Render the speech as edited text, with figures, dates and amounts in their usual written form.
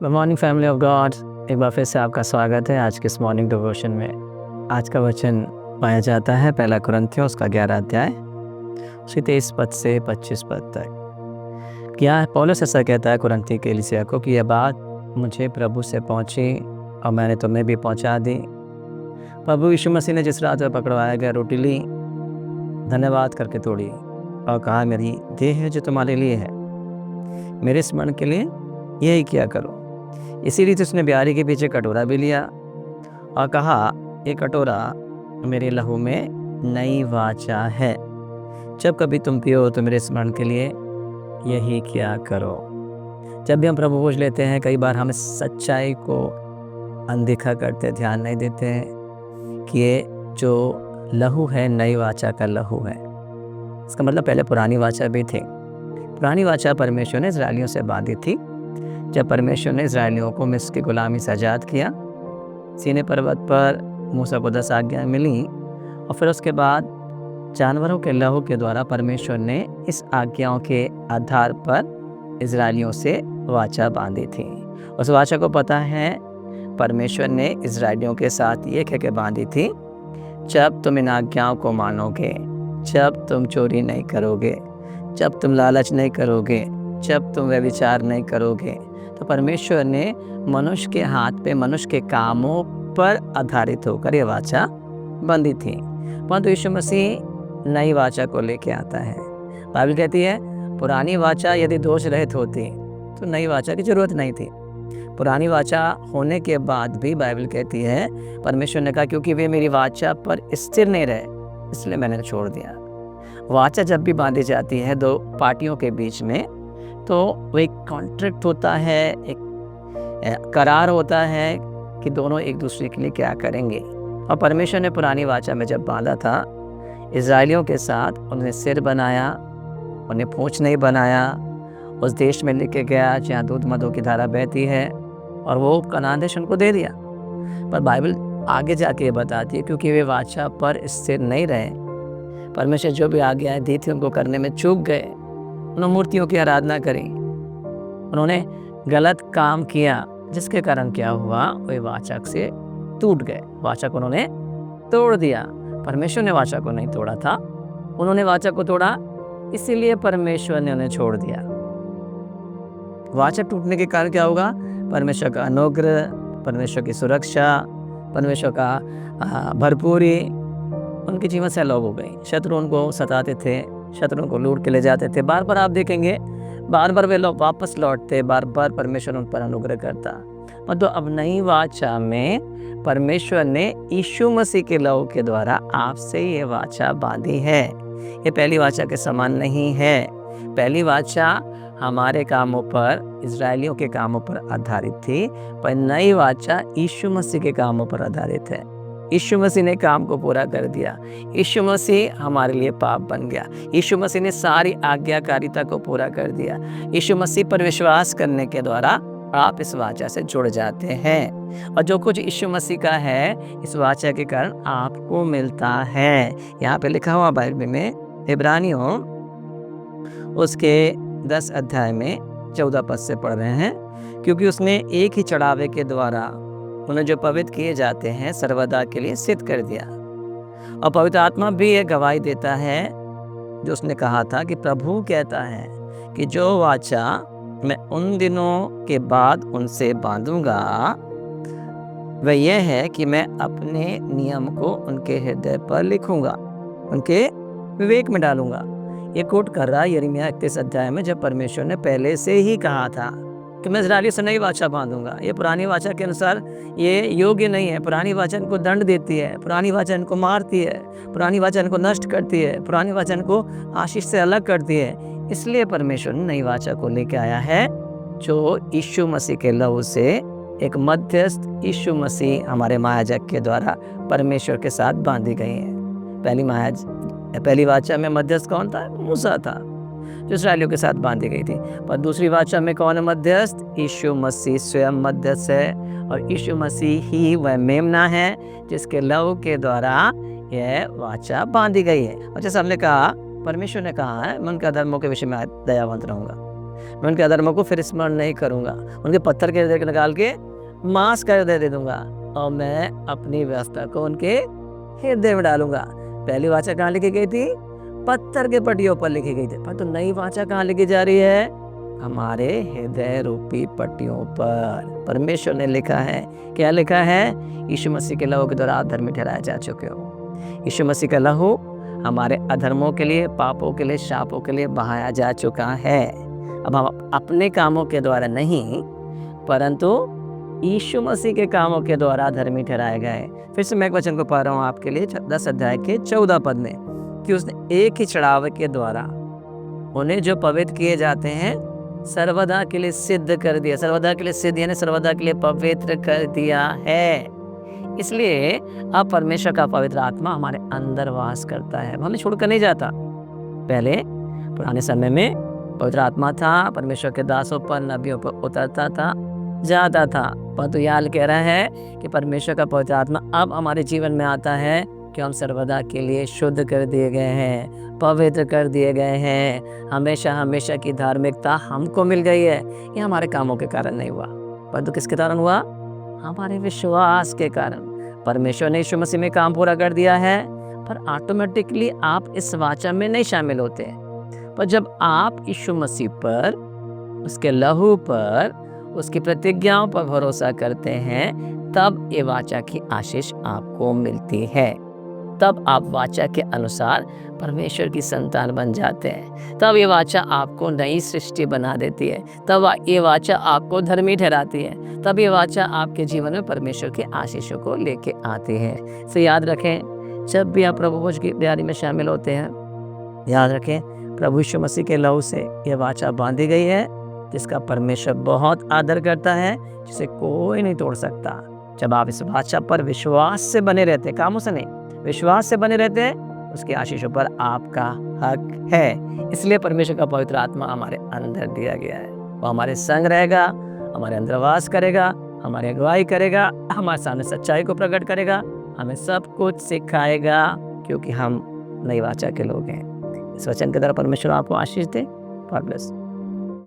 Good morning family of God. एक बार फिर से आपका स्वागत है आज के इस मॉर्निंग डिवोशन में। आज का वचन पाया जाता है 1 कुरिन्थियों उसका 11 अध्याय उसकी 23 पद से 25 पद तक। क्या पौलुस ऐसा कहता है कुरिन्थी के कलीसिया को कि यह बात मुझे प्रभु से पहुंची और मैंने तुम्हें भी पहुंचा दी। प्रभु यीशु मसीह ने जिस रात में पकड़वाया गया रोटी ली, धन्यवाद करके तोड़ी और कहा, मेरी देह है जो तुम्हारे लिए है, मेरे स्मरण के लिए यही किया करो। इसी रीति उसने ब्यारी के पीछे कटोरा भी लिया और कहा, ये कटोरा मेरे लहू में नई वाचा है, जब कभी तुम पियो तो मेरे स्मरण के लिए यही किया करो। जब भी हम प्रभु भोज लेते हैं, कई बार हम सच्चाई को अनदेखा करते, ध्यान नहीं देते हैं कि ये जो लहू है नई वाचा का लहू है। इसका मतलब पहले पुरानी वाचा भी थी। पुरानी वाचा परमेश्वर ने इजरायलियों से बांधी थी। जब परमेश्वर ने इजरायलियों को मिस्र की गुलामी से आज़ाद किया, सीनै पर्वत पर मूसा को 10 आज्ञाएं मिली और फिर उसके बाद जानवरों के लहू के द्वारा परमेश्वर ने इस आज्ञाओं के आधार पर इजरायलियों से वाचा बांधी थी। उस वाचा को पता है परमेश्वर ने इजरायलियों के साथ ये कह के बांधी थी, जब तुम इन आज्ञाओं को मानोगे, जब तुम चोरी नहीं करोगे, जब तुम लालच नहीं करोगे, जब तुम व्यभिचार नहीं करोगे, तो परमेश्वर ने मनुष्य के हाथ पे, मनुष्य के कामों पर आधारित होकर ये वाचा बंधी थी। परंतु यीशु मसीह नई वाचा को लेके आता है। बाइबल कहती है पुरानी वाचा यदि दोष रहित होती तो नई वाचा की जरूरत नहीं थी। पुरानी वाचा होने के बाद भी बाइबल कहती है परमेश्वर ने कहा, क्योंकि वे मेरी वाचा पर स्थिर नहीं रहे इसलिए मैंने छोड़ दिया। वाचा जब भी बांधी जाती है दो पार्टियों के बीच में, तो वो एक कॉन्ट्रैक्ट होता है, एक करार होता है कि दोनों एक दूसरे के लिए क्या करेंगे। और परमेश्वर ने पुरानी वाचा में जब बांधा था इजरायलियों के साथ, उन्हें सिर बनाया, उन्हें पूंछ नहीं बनाया। उस देश में लेके गया जहाँ दूध मधु की धारा बहती है, और वो कनान देश उनको दे दिया। पर बाइबल आगे जाके ये बताती है क्योंकि वे वाचा पर स्थिर नहीं रहे, परमेश्वर जो भी आज्ञाएं दी थी उनको करने में चूक गए, उन्होंने मूर्तियों की आराधना करी, उन्होंने गलत काम किया, जिसके कारण क्या हुआ, वे वाचा से टूट गए। वाचा को उन्होंने तोड़ दिया। परमेश्वर ने वाचा को नहीं तोड़ा था, उन्होंने वाचा को तोड़ा, इसीलिए परमेश्वर ने उन्हें छोड़ दिया। वाचा टूटने के कारण क्या होगा, परमेश्वर का अनुग्रह, परमेश्वर की सुरक्षा, परमेश्वर का भरपूरी उनके जीवन से अलग हो गई। शत्रु उनको सताते थे, शत्रु को लूट के ले जाते थे। बार बार आप देखेंगे, बार बार वे लोग वापस लौटते, बार बार परमेश्वर उन पर अनुग्रह करता। मतलब अब नई वाचा में परमेश्वर ने यीशु मसीह के लहू के द्वारा आपसे ये वाचा बांधी है। ये पहली वाचा के समान नहीं है। पहली वाचा हमारे कामों पर, इजरायलियों के कामों पर आधारित थी, पर नई वाचा यीशु मसीह के कामों पर आधारित है। यीशु मसीह ने काम को पूरा कर दिया। यीशु मसीह हमारे लिए पाप बन गया। यीशु मसीह ने सारी आज्ञाकारिता को पूरा कर दिया। यीशु मसीह पर विश्वास करने के द्वारा आप इस वाचा से जुड़ जाते हैं, और जो कुछ यीशु मसीह का है इस वाचा के कारण आपको मिलता है। यहाँ पे लिखा हुआ बाइबल में इब्रानियों उसके 10 अध्याय में 14 पद से पढ़ रहे हैं, क्योंकि उसने एक ही चढ़ावे के द्वारा उन्हें जो पवित्र किए जाते हैं सर्वदा के लिए सिद्ध कर दिया। और पवित्र आत्मा भी ये गवाही देता है जो उसने कहा था कि प्रभु कहता है कि जो वाचा मैं उन दिनों के बाद उनसे बांधूंगा वह यह है कि मैं अपने नियम को उनके हृदय पर लिखूंगा, उनके विवेक में डालूंगा। ये कोट कर रहा है यिर्मयाह 31 अध्याय में, जब परमेश्वर ने पहले से ही कहा था कि मैं इस्राएलियों से नई वाचा बांधूंगा। ये पुरानी वाचा के अनुसार ये योग्य नहीं है। पुरानी वाचा इनको दंड देती है, पुरानी वाचा इनको मारती है, पुरानी वाचा इनको नष्ट करती है, पुरानी वाचा इनको आशीष से अलग करती है। इसलिए परमेश्वर ने नई वाचा को लेकर आया है, जो यीशु मसीह के लहू से एक मध्यस्थ यीशु मसीह हमारे महायाजक के द्वारा परमेश्वर के साथ बांधी गई है। पहली वाचा में मध्यस्थ कौन था? मूसा था, जो इस्राएलियों के साथ बांधी गई थी। पर दूसरी वाचा में कौन है मध्यस्थ? यीशु मसीह स्वयं मध्यस्थ है, और यीशु मसीह ही वह मेमना है जिसके लहू के द्वारा यह वाचा बांधी गई है। और जैसे हमने कहा, परमेश्वर ने कहा है मैं उनका धर्मों के विषय में दयावंत रहूंगा। मैं उनके अधर्मों को फिर स्मरण नहीं करूँगा। उनके पत्थर के हृदय को निकाल के मांस का हृदय दे दूँगा और मैं अपनी व्यवस्था को उनके हृदय में डालूँगा। पहली वाचा कहाँ लिखी गई थी? पत्थर के पट्टियों पर लिखी गई थी। पर तो नई वाचा कहाँ लिखी जा रही है? हमारे हृदय रूपी पट्टियों पर परमेश्वर ने लिखा है। क्या लिखा है? यीशु मसीह के लहू के द्वारा आप धर्मी ठहराए जा चुके हो। यीशु मसीह का लहू हमारे अधर्मों के लिए, पापों के लिए, शापों के लिए बहाया जा चुका है। अब हम अपने कामों के द्वारा नहीं, परंतु यीशु मसीह के कामों के द्वारा धर्मी ठहराए गए। फिर से मैं एक वचन को पढ़ रहा हूँ आपके लिए 10 अध्याय के 14 पद में, कि उसने एक ही चढ़ावे के द्वारा उन्हें जो पवित्र किए जाते हैं सर्वदा के लिए सिद्ध कर दिया। सर्वदा के लिए सिद्ध यानी सर्वदा के लिए पवित्र कर दिया है। इसलिए अब परमेश्वर का पवित्र आत्मा हमारे अंदर वास करता है, हमें छोड़कर नहीं जाता। पहले पुराने समय में पवित्र आत्मा था, परमेश्वर के दासों पर, नबियों पर उतरता था, जाता था। परंतु याल कह रहा है कि परमेश्वर का पवित्र आत्मा अब हमारे जीवन में आता है कि हम सर्वदा के लिए शुद्ध कर दिए गए हैं, पवित्र कर दिए गए हैं। हमेशा हमेशा की धार्मिकता हमको मिल गई है। ये हमारे कामों के कारण नहीं हुआ, परंतु किसके कारण हुआ? हमारे विश्वास के कारण। परमेश्वर ने यीशु मसीह में काम पूरा कर दिया है, पर ऑटोमेटिकली आप इस वाचा में नहीं शामिल होते। पर जब आप यीशु मसीह पर, उसके लहू पर, उसकी प्रतिज्ञाओं पर भरोसा करते हैं, तब ये वाचा की आशीष आपको मिलती है। तब आप वाचा के अनुसार परमेश्वर की संतान बन जाते हैं। तब ये वाचा आपको नई सृष्टि बना देती है। तब ये वाचा आपको धर्मी ठहराती है। तब ये वाचा आपके जीवन में परमेश्वर के आशीषों को लेके आती है। तो याद रखें, जब भी आप प्रभु भोज की तैयारी में शामिल होते हैं, याद रखें प्रभु यीशु मसीह के लहू से ये वाचा बांधी गई है, जिसका परमेश्वर बहुत आदर करता है, जिसे कोई नहीं तोड़ सकता। जब आप इस वाचा पर विश्वास से बने रहते हैं, कामों से नहीं, विश्वास से बने रहते हैं, उसके आशीषों पर आपका हक है। इसलिए परमेश्वर का पवित्र आत्मा हमारे अंदर दिया गया है। वो हमारे संग रहेगा, हमारे अंदर वास करेगा, हमारी अगुवाई करेगा, हमारे सामने सच्चाई को प्रकट करेगा, हमें सब कुछ सिखाएगा, क्योंकि हम नई वाचा के लोग हैं। इस वचन के द्वारा परमेश्वर आपको आशीष दे। God bless.